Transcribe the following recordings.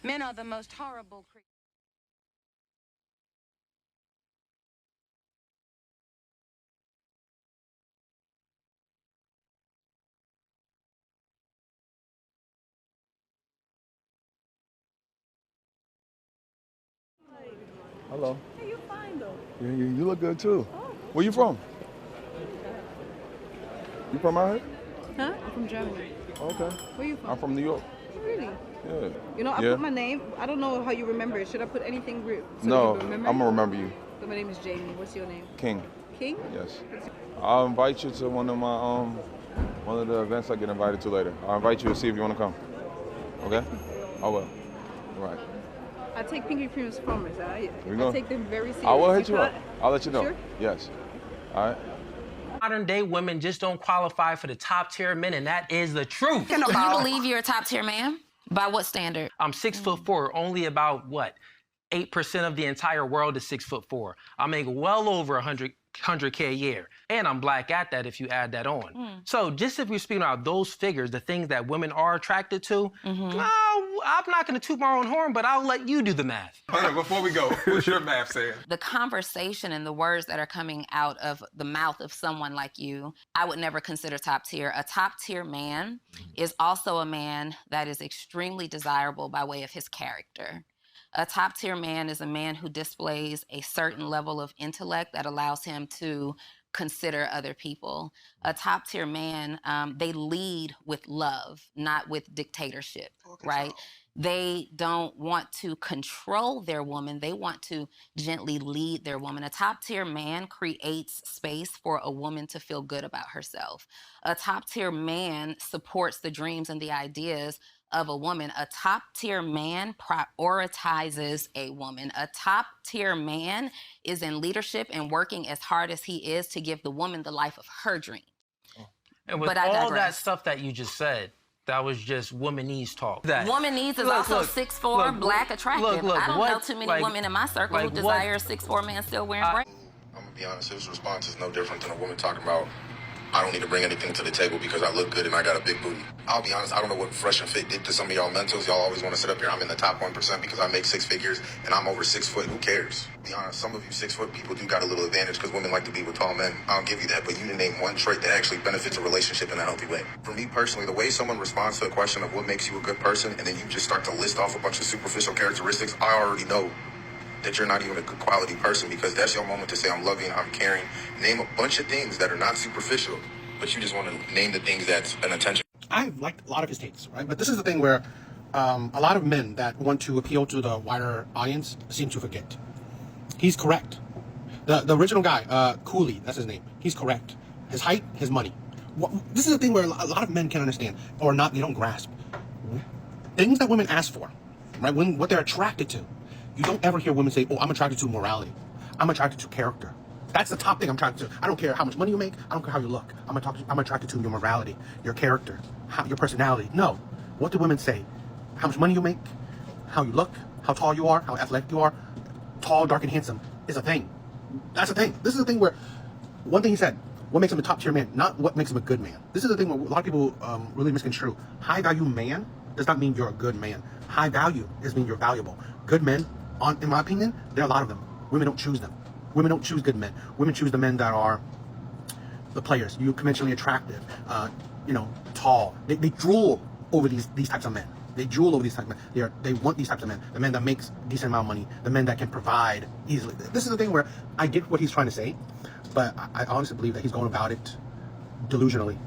Men are the most horrible creatures. Hello. Hey, you're fine though. You look good too. Oh. Where you from? You from out here? Huh? I'm from Germany. Okay. Where you from? I'm from New York. Really? Yeah. You know, I Yeah. put my name. I don't know how you remember it. Should I put anything so No, you remember? I'm gonna remember you. So my name is Jamie. What's your name? King. King? Yes. I'll invite you to one of my one of the events I get invited to later. I'll invite you to see if you want to come. Okay? I will. Right. I take pinky creams from us. I take them very seriously. I will hit you up. I'll let you know. Sure? Yes. All right. Modern day women just don't qualify for the top tier men, and that is the truth. You believe you're a top tier man? By what standard? I'm 6'4", only about what? 8% of the entire world is 6'4". I make well over 100K a year, and I'm black at that if you add that on. So just if we're speaking about those figures, the things that women are attracted to, I'm not gonna toot my own horn, but I'll let you do the math. Okay, before we go, what's your math saying? The conversation and the words that are coming out of the mouth of someone like you, I would never consider top tier. A top tier man is also a man that is extremely desirable by way of his character. A top tier man is a man who displays a certain level of intellect that allows him to consider other people. A top tier man, they lead with love, not with dictatorship, right? They don't want to control their woman. They want to gently lead their woman. A top tier man creates space for a woman to feel good about herself. A top tier man supports the dreams and the ideas of a woman. A top tier man prioritizes a woman. A top tier man is in leadership and working as hard as he is to give the woman the life of her dream. And with all that stuff that you just said, that was just womanese talk. Womanese is also 6'4", black, attractive. I don't know too many women in my circle who desire a 6'4" man still wearing braids. I'm gonna be honest, his response is no different than a woman talking about, I don't need to bring anything to the table because I look good and I got a big booty. I'll be honest, I don't know what Fresh and Fit did to some of y'all mentals. Y'all always want to sit up here, I'm in the top 1% because I make 6 figures and I'm over 6 foot. Who cares? Be honest, some of you 6 foot people do got a little advantage because women like to be with tall men. I'll give you that, but you need to name one trait that actually benefits a relationship in a healthy way. For me personally, the way someone responds to a question of what makes you a good person and then you just start to list off a bunch of superficial characteristics, I already know that you're not even a good quality person because that's your moment to say I'm loving, I'm caring. Name a bunch of things that are not superficial, but you just want to name the things that's an attention. I've liked a lot of his takes, right? But this is the thing where a lot of men that want to appeal to the wider audience seem to forget. He's correct. The original guy, Cooley, that's his name. He's correct. His height, his money. This is the thing where a lot of men can understand or not. They don't grasp things that women ask for, right? What they're attracted to. You don't ever hear women say, "Oh, I'm attracted to morality. I'm attracted to character." That's the top thing I'm attracted to. I don't care how much money you make. I don't care how you look. I'm attracted to your morality, your character, your personality. No. What do women say? How much money you make, how you look, how tall you are, how athletic you are. Tall, dark, and handsome is a thing. That's a thing. This is the thing where, one thing he said, what makes him a top tier man, not what makes him a good man. This is the thing where a lot of people really misconstrue. High value man does not mean you're a good man. High value is mean you're valuable. Good men, in my opinion, there are a lot of them. Women don't choose them. Women don't choose good men. Women choose the men that are the players. You're conventionally attractive, tall. They drool over these types of men. They drool over these types of men. They want these types of men. The men that makes decent amount of money. The men that can provide easily. This is the thing where I get what he's trying to say, but I honestly believe that he's going about it delusionally.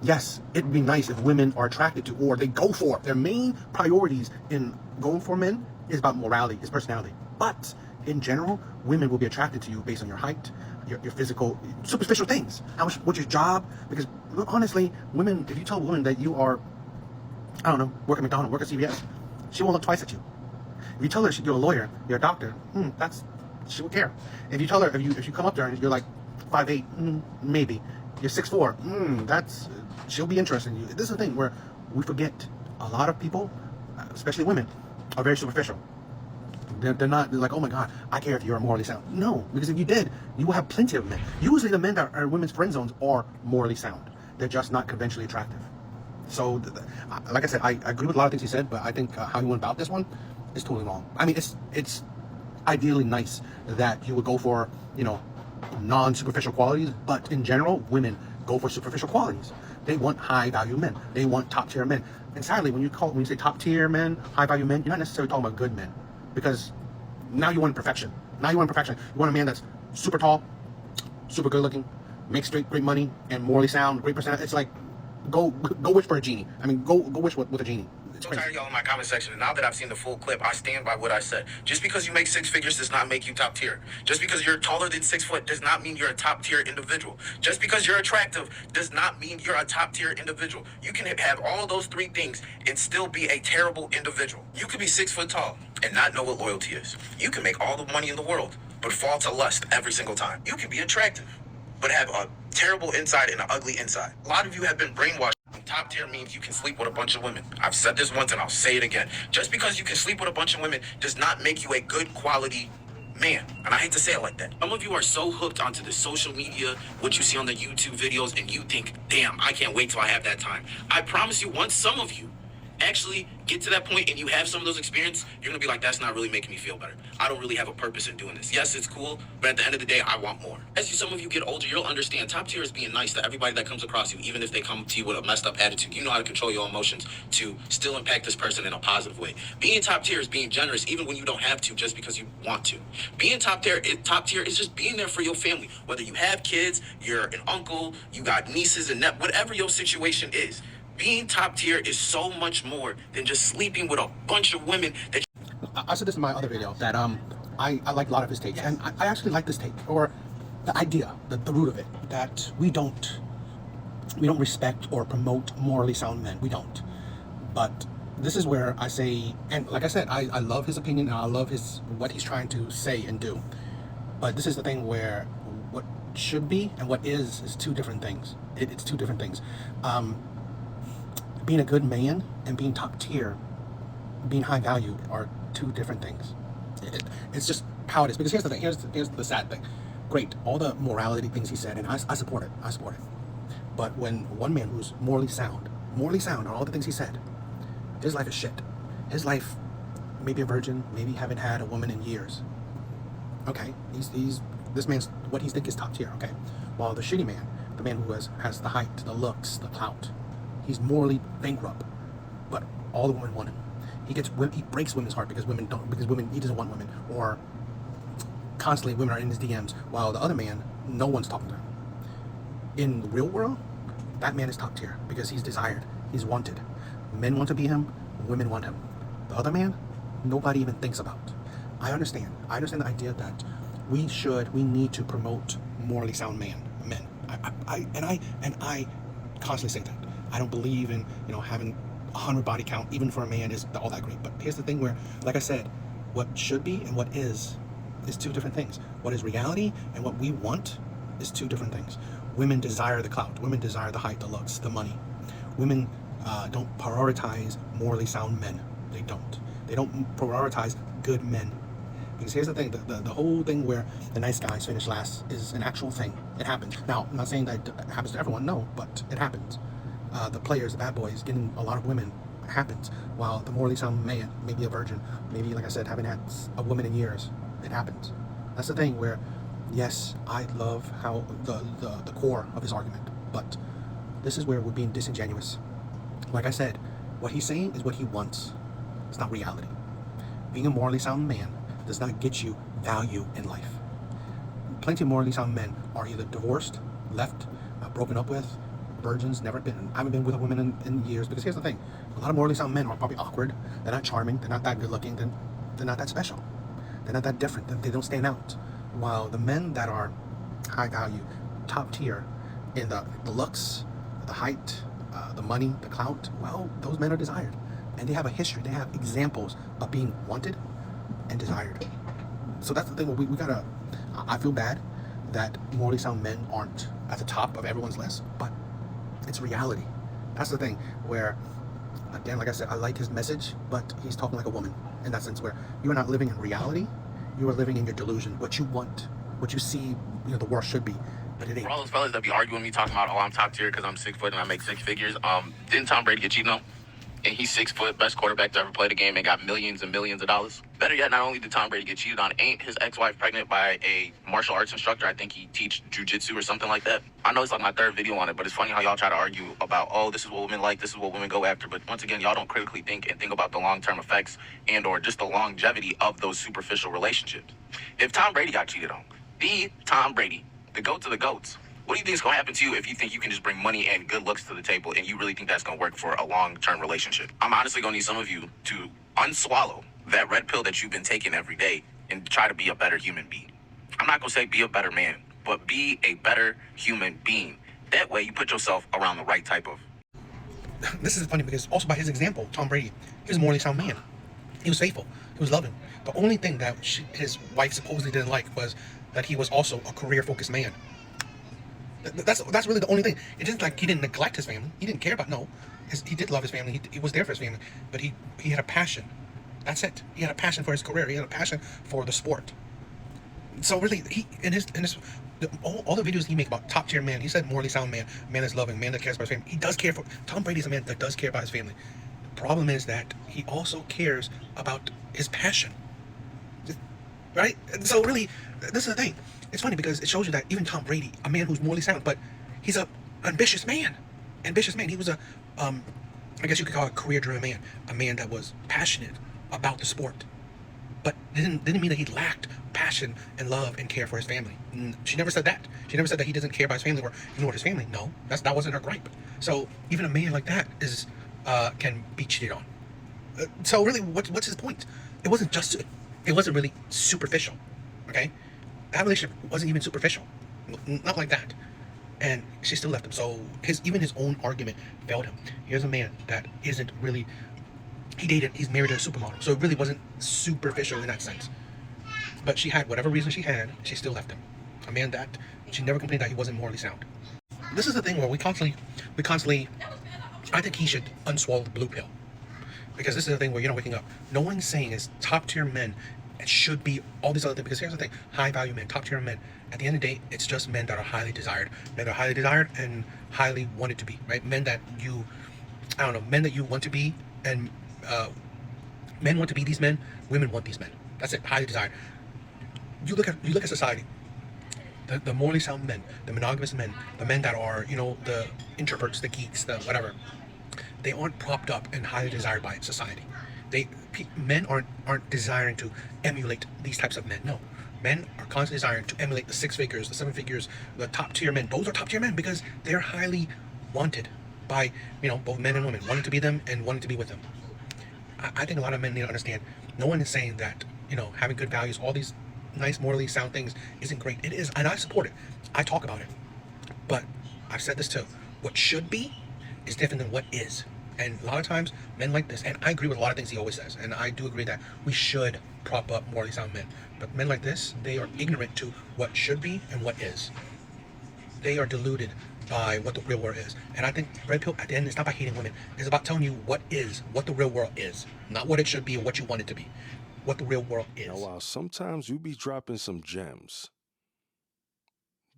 Yes, it'd be nice if women are attracted to, or they go for, their main priorities in going for men is about morality, his personality. But in general, women will be attracted to you based on your height, your physical, superficial things. What's your job? Because honestly, women, if you tell a woman that you are, I don't know, work at McDonald's, work at CVS, she won't look twice at you. If you tell her you're a lawyer, you're a doctor, she will care. If you tell her, if you come up there and you're like 5'8", maybe, you're 6'4", she'll be interested in you. This is the thing where we forget a lot of people, especially women, are very superficial. They're like, oh my God, I care if you're morally sound. No, because if you did, you will have plenty of men. Usually the men that are women's friend zones are morally sound. They're just not conventionally attractive. So, like I said, I agree with a lot of things he said, but I think how he went about this one is totally wrong. I mean, it's ideally nice that you would go for, you know, non-superficial qualities, but in general, women go for superficial qualities. They want high-value men. They want top-tier men. And sadly, when you say top-tier men, high-value men, you're not necessarily talking about good men, because now you want perfection. Now you want perfection. You want a man that's super tall, super good-looking, makes great money, and morally sound, great personality. It's like, go wish for a genie. I mean, go wish with a genie. I'm so tired of y'all in my comment section, and now that I've seen the full clip, I stand by what I said. Just because you make 6 figures does not make you top tier. Just because you're taller than 6 foot does not mean you're a top tier individual. Just because you're attractive does not mean you're a top tier individual. You can have all those 3 things and still be a terrible individual. You could be 6 foot tall and not know what loyalty is. You can make all the money in the world, but fall to lust every single time. You can be attractive, but have a terrible inside and an ugly inside. A lot of you have been brainwashed. Top tier means you can sleep with a bunch of women. I've said this once and I'll say it again. Just because you can sleep with a bunch of women does not make you a good quality man. And I hate to say it like that. Some of you are so hooked onto the social media, what you see on the YouTube videos, and you think, damn, I can't wait till I have that time. I promise you, once some of you actually get to that point and you have some of those experiences, you're gonna be like, that's not really making me feel better. I don't really have a purpose in doing this. Yes, it's cool, but at the end of the day, I want more. Some of you get older, you'll understand top tier is being nice to everybody that comes across you, even if they come to you with a messed up attitude. You know how to control your emotions to still impact this person in a positive way. Being top tier is being generous even when you don't have to, just because you want to. Being top tier is just being there for your family. Whether you have kids, you're an uncle, you got nieces and whatever your situation is. Being top tier is so much more than just sleeping with a bunch of women that I said this in my other video that I like a lot of his takes, and I actually like this take, or the idea, the root of it, that we don't respect or promote morally sound men. We don't. But this is where I say, and like I said, I love his opinion and I love what he's trying to say and do. But this is the thing where what should be and what is 2 different things. It's 2 different things. Being a good man and being top tier, being high value, are 2 different things. It's just how it is. Because here's the thing. Here's the sad thing. Great, all the morality things he said, and I support it. I support it. But when one man who's morally sound on all the things he said, his life is shit. His life, maybe a virgin, maybe haven't had a woman in years. Okay, this man's what he thinks is top tier. Okay, while the shitty man, the man who has the height, the looks, the clout, he's morally bankrupt, but all the women want him. He breaks women's heart because he doesn't want women, or constantly women are in his DMs, while the other man, no one's talking to him. In the real world, that man is top tier because he's desired, he's wanted. Men want to be him, women want him. The other man, nobody even thinks about. I understand the idea that we need to promote morally sound men. I constantly say that. I don't believe in, having 100 body count, even for a man, is all that great. But here's the thing where, like I said, what should be and what is 2 different things. What is reality and what we want is 2 different things. Women desire the clout. Women desire the height, the looks, the money. Women don't prioritize morally sound men. They don't. They don't prioritize good men. Because here's the thing, the whole thing where the nice guys finish last is an actual thing. It happens. Now, I'm not saying that it happens to everyone, no, but it happens. The players, the bad boys, getting a lot of women happens, while the morally sound man, maybe a virgin, maybe, like I said, haven't had a woman in years, it happens. That's the thing where, yes, I love how the core of his argument, but this is where we're being disingenuous. Like I said, what he's saying is what he wants. It's not reality. Being a morally sound man does not get you value in life. Plenty of morally sound men are either divorced, left, broken up with, virgins, haven't been with a woman in years. Because here's the thing, a lot of morally sound men are probably awkward, they're not charming, they're not that good looking, they're not that special, they're not that different, they don't stand out. While the men that are high value, top tier in the looks, the height, the money, the clout, well, those men are desired, and they have a history, they have examples of being wanted and desired. So that's the thing, we gotta, I feel bad that morally sound men aren't at the top of everyone's list, but it's reality. That's the thing where, again, like I said, I like his message, but he's talking like a woman in that sense, where you are not living in reality, you are living in your delusion, what you want, what you see, the world should be. but it ain't. For all those fellas that be arguing me, talking about, oh, I'm top tier because I'm 6 foot and I make 6 figures. Didn't Tom Brady get cheated on? And he's 6 foot, best quarterback to ever play the game, and got millions and millions of dollars. Better yet, not only did Tom Brady get cheated on, ain't his ex-wife pregnant by a martial arts instructor? I think he teach jujitsu or something like that. I know it's like my 3rd video on it, but it's funny how y'all try to argue about, oh, this is what women like, this is what women go after. But once again, y'all don't critically think and think about the long-term effects and or just the longevity of those superficial relationships. If Tom Brady got cheated on, the Tom Brady, the GOAT of the GOATs, what do you think is going to happen to you if you think you can just bring money and good looks to the table and you really think that's going to work for a long-term relationship? I'm honestly going to need some of you to unswallow that red pill that you've been taking every day and try to be a better human being. I'm not going to say be a better man, but be a better human being. That way you put yourself around the right type of... This is funny because also by his example, Tom Brady, he was a morally sound man. He was faithful. He was loving. The only thing that his wife supposedly didn't like was that he was also a career-focused man. That's really the only thing. It isn't like he didn't neglect his family. He didn't care about, no. He did love his family. He was there for his family. But he had a passion. That's it. He had a passion for his career. He had a passion for the sport. So really, all the videos he make about top tier man, he said morally sound man, man that's loving, man that cares about his family. He does care for... Tom Brady's a man that does care about his family. The problem is that he also cares about his passion. Right? So really, this is the thing. It's funny because it shows you that even Tom Brady, a man who's morally sound, but he's a ambitious man. Ambitious man. He was a, I guess you could call it a career-driven man. A man that was passionate about the sport. But didn't mean that he lacked passion and love and care for his family. She never said that. She never said that he doesn't care about his family or ignore his family. No, that wasn't her gripe. So even a man like that can be cheated on. So really, what's his point? It wasn't really superficial. Okay? That relationship wasn't even superficial. Not like that. And she still left him. So even his own argument failed him. Here's a man that isn't really... He's married to a supermodel. So it really wasn't superficial in that sense. But she had whatever reason she had, she still left him. A man that she never complained that he wasn't morally sound. This is the thing where we constantly... I think he should unswallow the blue pill. Because this is the thing where you're not waking up. No one's saying is top tier men... It should be all these other things, because here's the thing: high value men, top tier men. At the end of the day, it's just men that are highly desired, men that are highly desired and highly wanted to be, right? Men that men that you want to be, and men want to be these men, women want these men. That's it, highly desired. You look at society. The morally sound men, the monogamous men, the men that are the introverts, the geeks, the whatever. They aren't propped up and highly desired by society. Men aren't desiring to emulate these types of men. No, men are constantly desiring to emulate the 6 figures, the 7 figures, the top tier men. Those are top tier men because they're highly wanted by both men and women, wanting to be them and wanting to be with them. I think a lot of men need to understand. No one is saying that having good values, all these nice morally sound things isn't great. It is, and I support it. I talk about it, but I've said this too. What should be is different than what is. And a lot of times, men like this, and I agree with a lot of things he always says, and I do agree that we should prop up morally sound men. But men like this, they are ignorant to what should be and what is. They are deluded by what the real world is. And I think Red Pill, at the end, it's not about hating women. It's about telling you what the real world is. Not what it should be or what you want it to be. What the real world is. Now, while sometimes you be dropping some gems,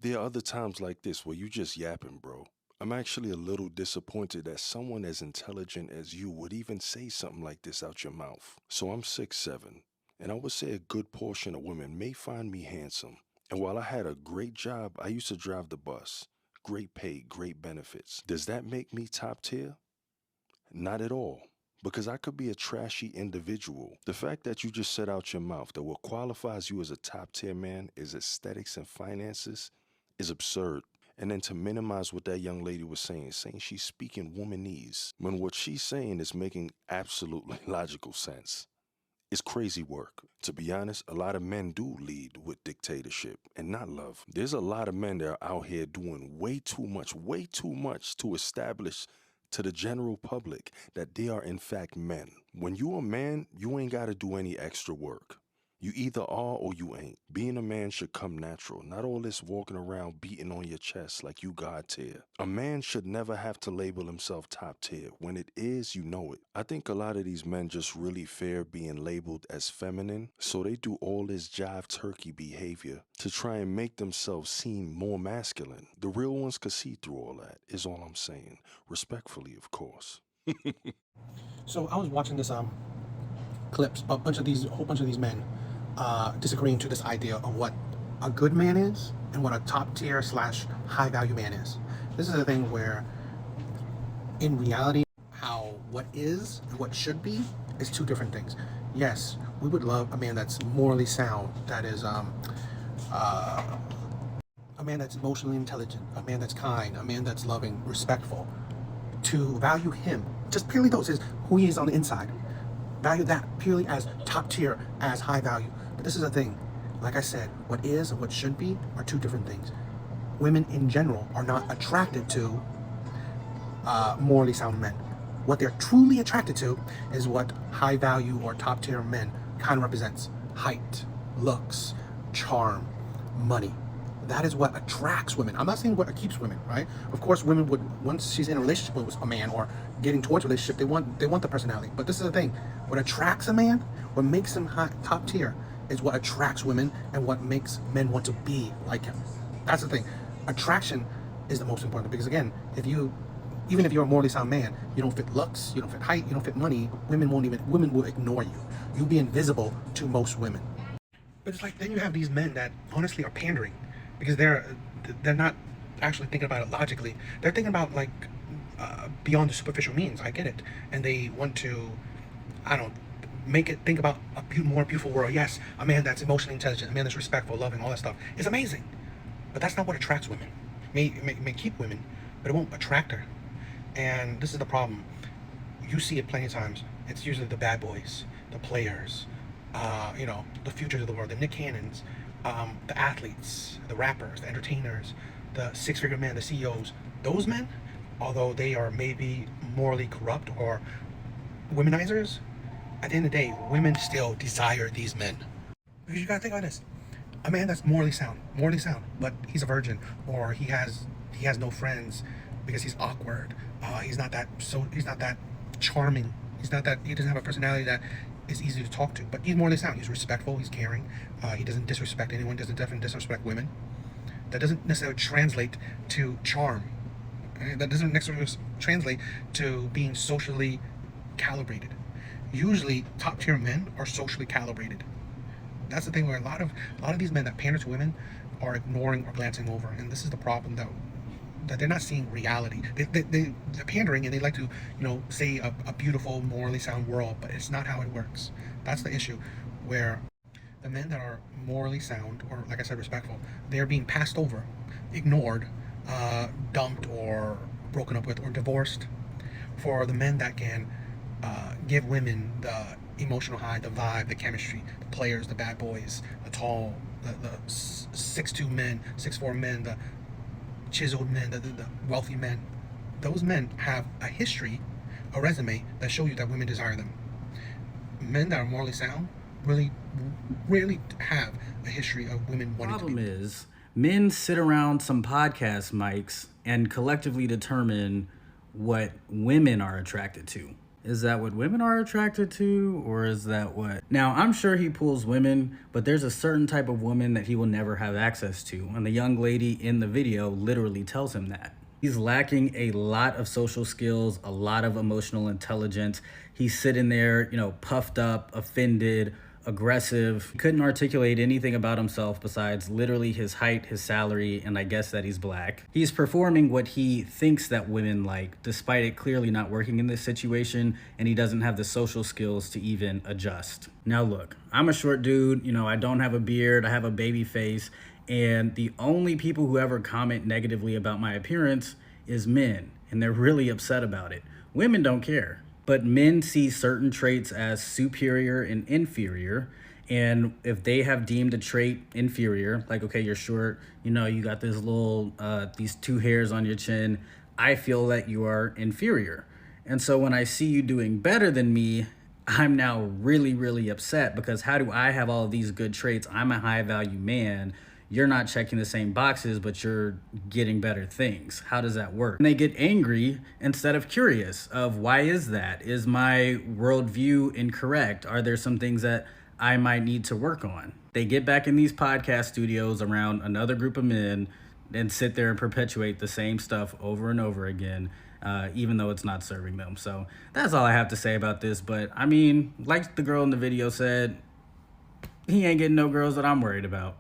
there are other times like this where you just yapping, bro. I'm actually a little disappointed that someone as intelligent as you would even say something like this out your mouth. So I'm 6'7", and I would say a good portion of women may find me handsome. And while I had a great job, I used to drive the bus. Great pay, great benefits. Does that make me top tier? Not at all. Because I could be a trashy individual. The fact that you just said out your mouth that what qualifies you as a top tier man is aesthetics and finances is absurd. And then to minimize what that young lady was saying she's speaking womanese, when what she's saying is making absolutely logical sense. It's crazy work. To be honest, a lot of men do lead with dictatorship and not love. There's a lot of men that are out here doing way too much to establish to the general public that they are in fact men. When you're a man, you ain't got to do any extra work. You either are or you ain't. Being a man should come natural, not all this walking around beating on your chest like you God tier. A man should never have to label himself top tier. When it is, you know it. I think a lot of these men just really fear being labeled as feminine, so they do all this jive turkey behavior to try and make themselves seem more masculine. The real ones could see through all that, is all I'm saying. Respectfully, of course. So I was watching this clips, a whole bunch of these men disagreeing to this idea of what a good man is and what a top tier / high value man is. This is a thing where, in reality, how what is and what should be is two different things. Yes, we would love a man that's morally sound, that is a man that's emotionally intelligent, a man that's kind, a man that's loving, respectful. To value him, just purely those is who he is on the inside. Value that purely as top tier, as high value. But this is a thing. Like I said, what is and what should be are two different things. Women in general are not attracted to morally sound men. What they're truly attracted to is what high value or top tier men kind of represents. Height, looks, charm, money. That is what attracts women. I'm not saying what keeps women, right? Of course, women would, once she's in a relationship with a man or getting towards a relationship, they want the personality. But this is the thing. What attracts a man, what makes him top tier, is what attracts women and what makes men want to be like him. That's the thing. Attraction is the most important, because again, even if you're a morally sound man, you don't fit looks, you don't fit height, you don't fit money, women will ignore you. You'll be invisible to most women. But it's like, then you have these men that honestly are pandering, because they're not actually thinking about it logically. They're thinking about like beyond the superficial means. I get it, and they want to, make it think about a more beautiful world. Yes, a man that's emotionally intelligent, a man that's respectful, loving, all that stuff is amazing. But that's not what attracts women. It may keep women, but it won't attract her. And this is the problem. You see it plenty of times. It's usually the bad boys, the players, the futures of the world, the Nick Cannons, the athletes, the rappers, the entertainers, the six-figure men, the CEOs. Those men, although they are maybe morally corrupt or womenizers, at the end of the day, women still desire these men. Because you gotta think about this. A man that's morally sound, but he's a virgin, or he has no friends because he's awkward. He's not that charming. He doesn't have a personality that is easy to talk to, but he's morally sound. He's respectful. He's caring. He doesn't disrespect anyone. Doesn't definitely disrespect women. That doesn't necessarily translate to charm. That doesn't necessarily translate to being socially calibrated. Usually, top tier men are socially calibrated. That's the thing where a lot of these men that pander to women are ignoring or glancing over, and this is the problem that they're not seeing reality. They're pandering, and they like to, say a beautiful, morally sound world, but it's not how it works. That's the issue, where the men that are morally sound, or like I said, respectful, they're being passed over, ignored, dumped, or broken up with, or divorced. For the men that can give women the emotional high, the vibe, the chemistry, the players, the bad boys, the tall, the 6'2" men, 6'4" men, the chiseled men, the wealthy men. Those men have a history, a resume that show you that women desire them. Men that are morally sound really rarely have a history of women wanting to be. The problem is, men sit around some podcast mics and collectively determine what women are attracted to. Is that what women are attracted to, or is that what? Now, I'm sure he pulls women, but there's a certain type of woman that he will never have access to. And the young lady in the video literally tells him that. He's lacking a lot of social skills, a lot of emotional intelligence. He's sitting there, puffed up, offended, aggressive. He couldn't articulate anything about himself besides literally his height, his salary, and I guess that he's black. He's performing what he thinks that women like, despite it clearly not working in this situation, and he doesn't have the social skills to even adjust. Now look, I'm a short dude, I don't have a beard, I have a baby face, and the only people who ever comment negatively about my appearance is men, and they're really upset about it. Women don't care. But men see certain traits as superior and inferior. And if they have deemed a trait inferior, like, okay, you're short, you got this little, these 2 hairs on your chin, I feel that you are inferior. And so when I see you doing better than me, I'm now really, really upset because how do I have all of these good traits? I'm a high value man. You're not checking the same boxes, but you're getting better things. How does that work? And they get angry instead of curious of why is that? Is my worldview incorrect? Are there some things that I might need to work on? They get back in these podcast studios around another group of men and sit there and perpetuate the same stuff over and over again, even though it's not serving them. So that's all I have to say about this. But I mean, like the girl in the video said, he ain't getting no girls that I'm worried about.